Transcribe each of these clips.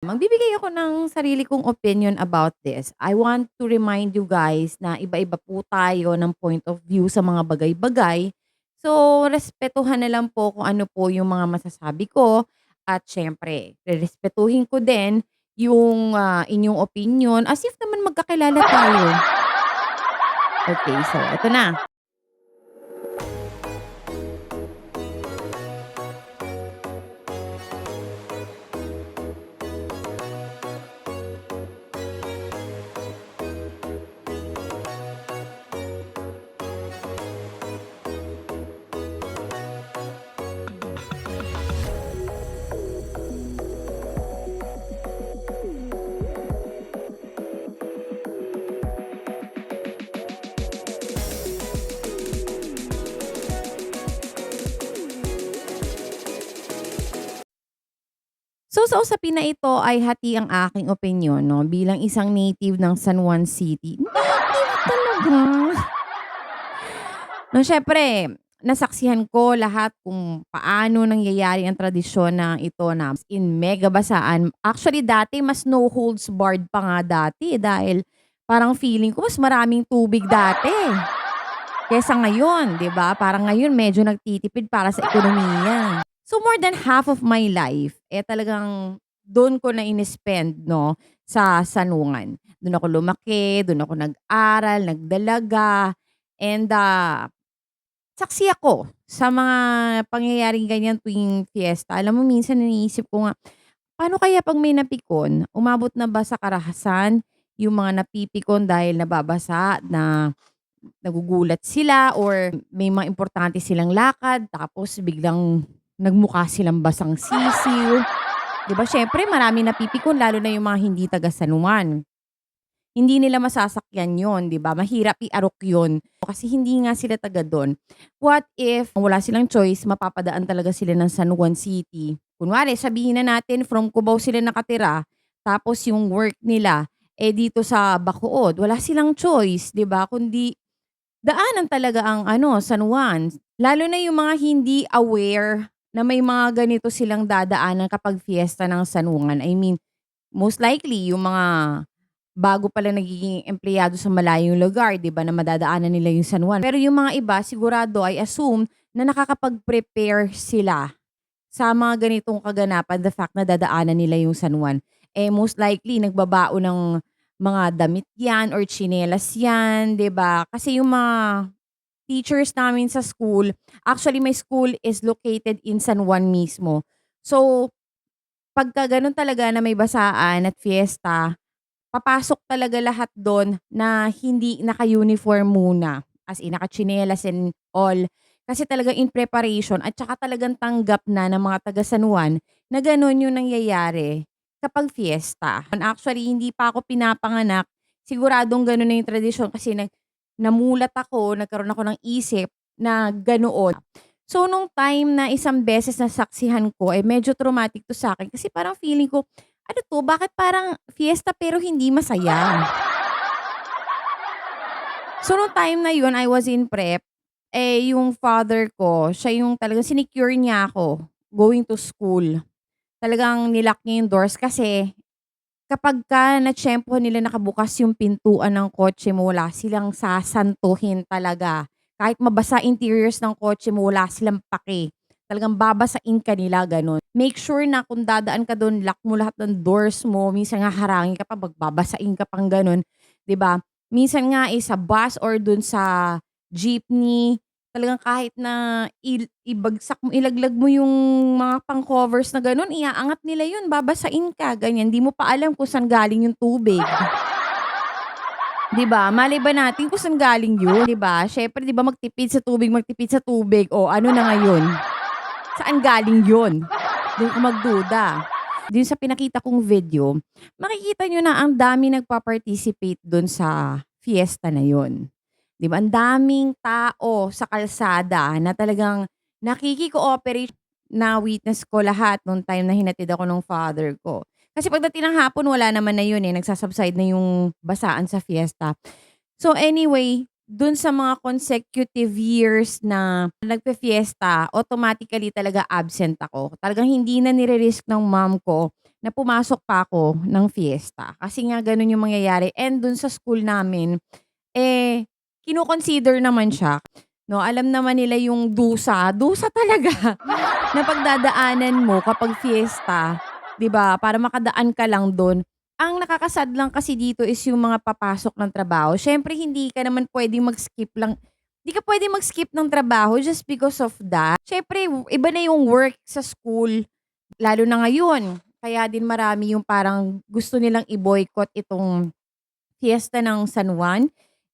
Magbibigay ako ng sarili kong opinion about this. I want to remind you guys na iba-iba po tayo ng point of view sa mga bagay-bagay. So, respetuhan na lang po kung ano po yung mga masasabi ko at siyempre, rerespetuhin ko din yung inyong opinion as if naman magkakilala tayo. Okay, so eto na. So, sa usapin na ito ay hati ang aking opinyon 'no, bilang isang native ng San Juan City. Native talaga. No, siyempre nasaksihan ko lahat kung paano nangyayari ang tradisyon na ito na as in mega basaan. Actually dati mas no holds barred pa nga dati dahil parang feeling ko mas maraming tubig dati kaysa ngayon, 'di ba? Parang ngayon medyo nagtitipid para sa ekonomiya. So more than half of my life, talagang do'n ko na in-spend 'no, sa sanungan. Do'n ako lumaki, do'n ako nag-aral, nagdalaga, and saksi ako sa mga pangyayaring ganyan tuwing fiesta. Alam mo minsan iniisip ko nga, paano kaya 'pag may napikon, umabot na ba sa karahasan yung mga napipikon dahil nababasa na nagugulat sila or may mga importante silang lakad tapos biglang nagmukha silang basang sisiw. 'Di ba siyempre maraming napipikon lalo na yung mga hindi taga Sanuan. Hindi nila masasakyan yon, 'di ba? Mahirap i-alok yun kasi hindi nga sila taga dun. What if wala silang choice, mapapadaan talaga sila ng San Juan City. Kunwari sabihin na natin from Cubao sila nakatira, tapos yung work nila, dito sa Bacood. Wala silang choice, 'di ba, kundi daanan talaga ang ano, San Juan. Lalo na yung mga hindi aware na may mga ganito silang dadaanan kapag fiesta ng San Juan. I mean, most likely yung mga bago pa lang nagiging empleyado sa malayong lugar, 'di ba, na madadaanan nila yung San Juan. Pero yung mga iba sigurado I assume na nakakapag-prepare sila sa mga ganitong kaganapan, the fact na dadaanan nila yung San Juan. Most likely nagbabaon ng mga damit 'yan or tsinelas 'yan, 'di ba? Kasi yung mga teachers namin sa school, actually my school is located in San Juan mismo. So, pagka gano'n talaga na may basaan at fiesta, papasok talaga lahat dun na hindi naka-uniform muna, as in nakatsinelas and all. Kasi talagang in preparation at saka talagang tanggap na ng mga taga San Juan na gano'n yung nangyayari kapag fiesta. Actually, hindi pa ako pinapanganak, siguradong gano'n na yung tradisyon kasi namulat ako, nagkaroon ako ng isip na ganoon. So, nung time na isang beses nasaksihan ko, medyo traumatic 'to sa'kin kasi parang feeling ko, ano 'to, bakit parang fiesta pero hindi masaya? So, nung time na yun, I was in prep, yung father ko, siya yung talagang sinecure niya ako going to school. Talagang nilock niya yung doors kasi kapagka natiyempuhan nila nakabukas yung pintuan ng kotse mo, wala silang sasantuhin talaga. Kahit mabasa interiors ng kotse mo, wala silang pake. Talagang babasain ka nila, gano'n. Make sure na kung dadaan ka do'n, lock mo lahat ng doors mo. Minsan nga harangin ka pa, magbabasain ka pang gano'n, 'di ba? Minsan nga, sa bus or do'n sa jeepney, talagang kahit na ibagsak mo, ilaglag mo yung mga pang-covers na gano'n, iaangat nila yun, babasain ka, ganyan. 'Di mo pa alam kung saan galing yung tubig, 'di ba? Malay ba natin kung saan galing yun, 'di ba? Siyempre 'di ba magtipid sa tubig, o ano na ngayon, saan galing yun? Dun ka magduda. Dun sa pinakita kong video, makikita niyo na ang daming nagpa-participate dun sa fiesta na yun. 'Di ba, ang daming tao sa kalsada na talagang nakiki-cooperate. Na-witness ko lahat nung time na hinatid ako nung father ko. Kasi pagdating ng hapon wala naman na yun, nagsa-subside na yung basaan sa fiesta. So anyway, dun sa mga consecutive years na nagfe-fiesta, automatically talaga absent ako. Talagang hindi na nire-risk ng mom ko na pumasok pa ako ng fiesta. Kasi nga gano'n yung mangyayari and dun sa school namin, eh, kino-consider naman siya 'no, alam naman nila yung dusa, dusa talaga na pagdadaanan mo kapag fiesta, 'di ba, para makadaan ka lang dun. Ang nakaka-sad lang kasi dito is yung mga papasok ng trabaho. Siyempre hindi ka naman puwedeng mag-skip lang hindi ka puwedeng mag-skip ng trabaho just because of that. Siyempre iba na yung work sa school, lalo na ngayon. Kaya din marami yung parang gusto nilang i-boycott itong fiesta ng San Juan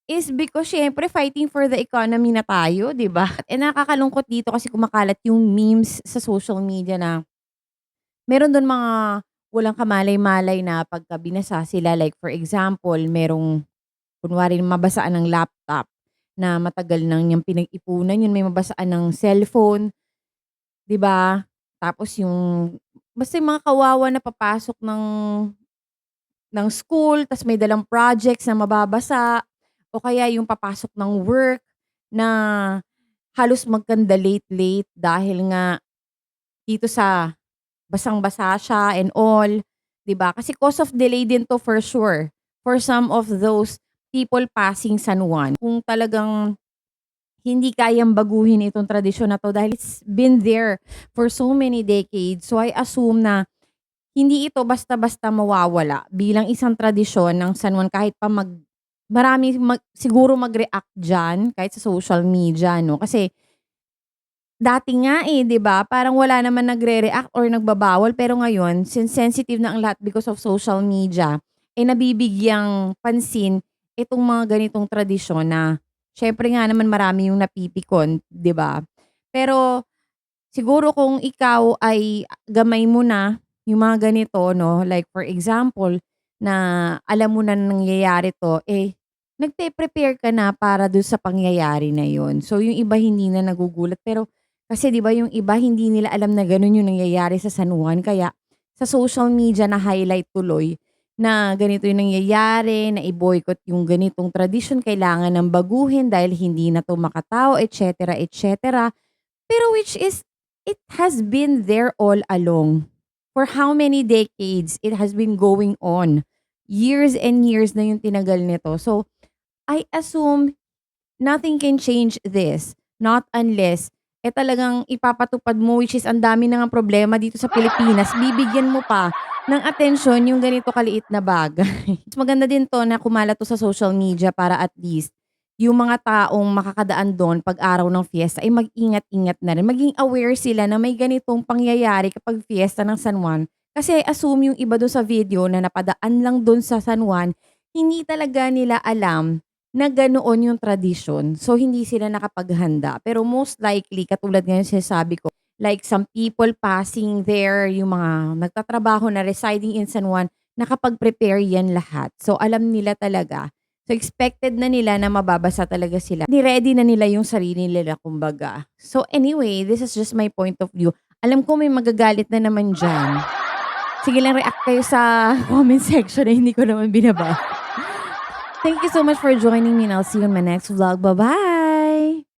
is because siyempre fighting for the economy na tayo, 'di ba? Eh, nakakalungkot dito kasi kumakalat yung memes sa social media na meron dun mga walang kamalay-malay na pagka binasa sila. Like for example, merong kunwari mabasaan ng laptop na matagal nang niyang pinag-ipunan yun, may mabasaan ng cellphone, 'di ba? Tapos yung basta yung mga kawawa na papasok ng school ta's may dalang projects na mababasa o kaya yung papasok ng work na halos magkanda late-late dahil nga dito sa basang-basa siya and all, 'di ba? Kasi cause of delay din 'to for sure, for some of those people passing San Juan. Kung talagang hindi kayang baguhin itong tradisyon na 'to dahil it's been there for so many decades. So I assume na hindi ito basta-basta mawawala bilang isang tradisyon ng San Juan kahit pa siguro mag-react diyan kahit sa social media 'no. Kasi dati nga, 'di ba, parang wala naman nagre-react or nagbabawal pero ngayon since sensitive na ang lahat because of social media, nabibigyang pansin itong mga ganitong tradisyon na siyempre nga naman marami yung napipikon, 'di ba? Pero siguro kung ikaw ay gamay mo na yung mga ganito 'no, like for example, na alam mo na nangyayari 'to, nagpe-prepare ka na para dun sa pangyayari na yun. So yung iba hindi na nagugulat pero kasi 'di ba yung iba hindi nila alam na ganun yung nangyayari sa San Juan kaya sa social media na-highlight tuloy na ganito yung nangyayari, na i-boycott yung ganitong tradisyon, kailangan ng baguhin dahil hindi na 'to makatao, et cetera, et cetera. Pero which is, it has been there all along. For how many decades it has been going on. Years and years na yung tinagal nito. So, I assume nothing can change this. Not unless, talagang ipapatupad mo which is ang dami na ngang problema dito sa Pilipinas, bibigyan mo pa ng atensyon yung ganito kaliit na bagay. Mas maganda din 'to na kumalat 'to sa social media para at least yung mga taong makakadaan do'n 'pag araw ng fiesta ay mag-ingat-ingat na rin. Maging aware sila na may ganitong pangyayari kapag fiesta ng San Juan. Kasi assume yung iba do'n sa video na napadaan lang do'n sa San Juan, hindi talaga nila alam na ganoon yung tradisyon. So, hindi sila nakapaghanda. Pero most likely, katulad nga yung sinasabi ko, like some people passing there, yung mga nagtatrabaho na residing in San Juan, nakapag-prepare yan lahat. So, alam nila talaga. So, expected na nila na mababasa talaga sila. Ni-ready na nila yung sarili nila, kumbaga. So, anyway, this is just my point of view. Alam ko may magagalit na naman dyan. Sige lang, react kayo sa comment section na hindi ko naman binaba. Thank you so much for joining me and I'll see you in my next vlog. Bye-bye!